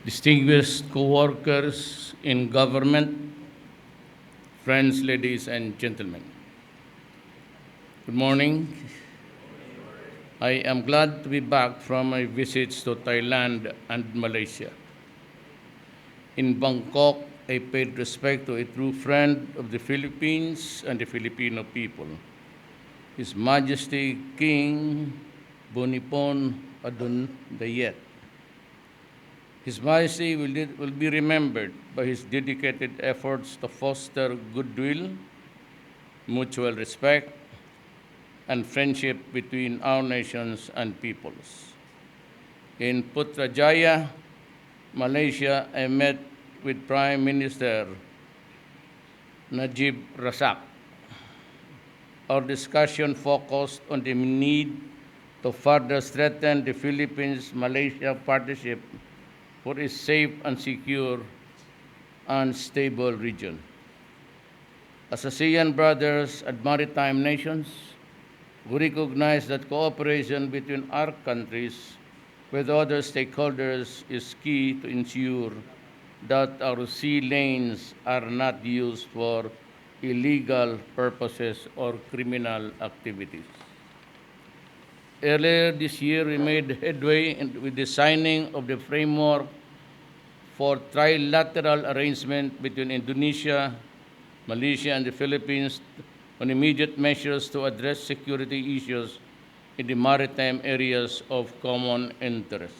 Distinguished co-workers in government, friends, ladies and gentlemen. Good morning. I am glad to be back from my visits to Thailand and Malaysia. In Bangkok, I paid respect to a true friend of the Philippines and the Filipino people, His Majesty King Bhumibol Adulyadej. His Majesty will be remembered by his dedicated efforts to foster goodwill, mutual respect, and friendship between our nations and peoples. In Putrajaya, Malaysia, I met with Prime Minister Najib Razak. Our discussion focused on the need to further strengthen the Philippines-Malaysia partnership for a safe and secure and stable region. As ASEAN brothers and maritime nations, we recognize that cooperation between our countries with other stakeholders is key to ensure that our sea lanes are not used for illegal purposes or criminal activities. Earlier this year, we made headway with the signing of the framework for Trilateral Arrangement between Indonesia, Malaysia, and the Philippines on immediate measures to address security issues in the maritime areas of common interest.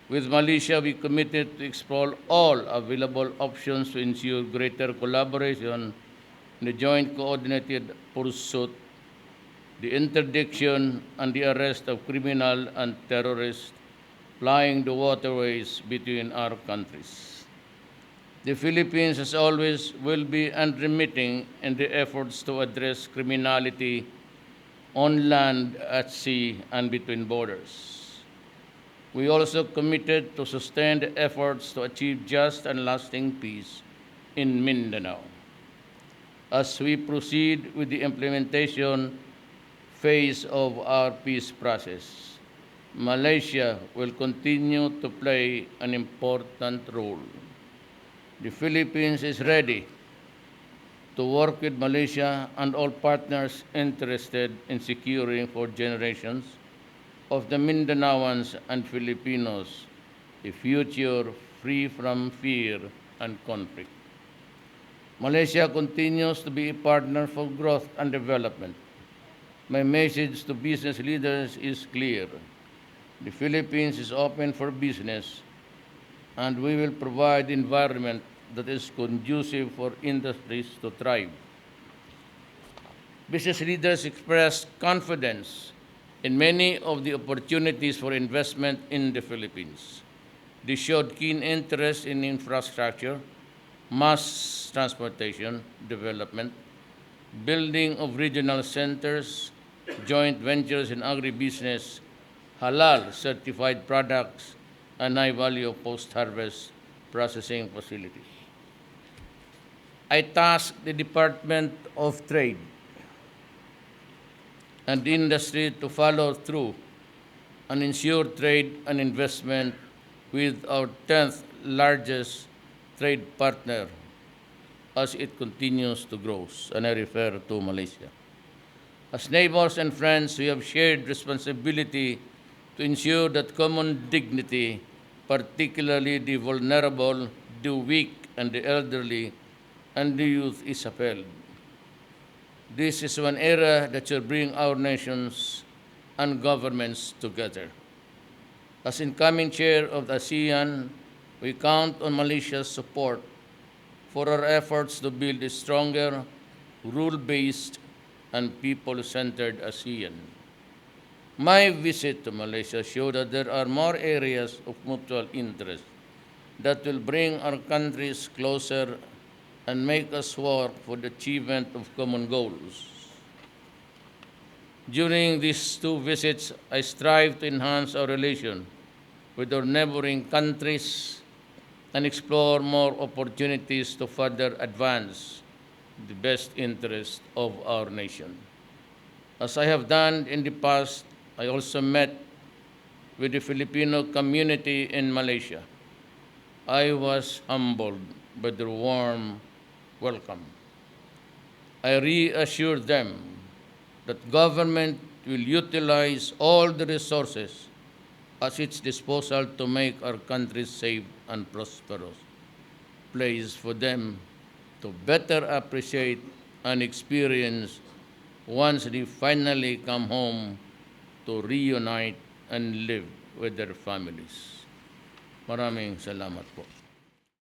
With Malaysia, we committed to explore all available options to ensure greater collaboration in the joint coordinated pursuit, the interdiction and the arrest of criminal and terrorists plying the waterways between our countries. The Philippines, as always, will be unremitting in the efforts to address criminality on land, at sea, and between borders. We also committed to sustain the efforts to achieve just and lasting peace in Mindanao. As we proceed with the implementation phase of our peace process, Malaysia will continue to play an important role. The Philippines is ready to work with Malaysia and all partners interested in securing for generations of the Mindanaoans and Filipinos a future free from fear and conflict. Malaysia continues to be a partner for growth and development. My message to business leaders is clear. The Philippines is open for business, and we will provide an environment that is conducive for industries to thrive. Business leaders expressed confidence in many of the opportunities for investment in the Philippines. They showed keen interest in infrastructure, mass transportation development, building of regional centers, joint ventures in agribusiness, halal certified products, and high-value post-harvest processing facilities. I tasked the Department of Trade and Industry to follow through and ensure trade and investment with our 10th largest trade partner as it continues to grow, and I refer to Malaysia. As neighbors and friends, we have shared responsibility to ensure that common dignity, particularly the vulnerable, the weak, and the elderly, and the youth, is upheld. This is one era that shall bring our nations and governments together. As incoming chair of the ASEAN, we count on Malaysia's support for our efforts to build a stronger, rule-based, and people-centered ASEAN. My visit to Malaysia showed that there are more areas of mutual interest that will bring our countries closer and make us work for the achievement of common goals. During these two visits, I strive to enhance our relation with our neighboring countries and explore more opportunities to further advance the best interest of our nation. As I have done in the past, I also met with the Filipino community in Malaysia. I was humbled by their warm welcome. I reassured them that government will utilize all the resources at its disposal to make our country safe and prosperous place for them to better appreciate and experience once they finally come home to reunite and live with their families. Maraming salamat po.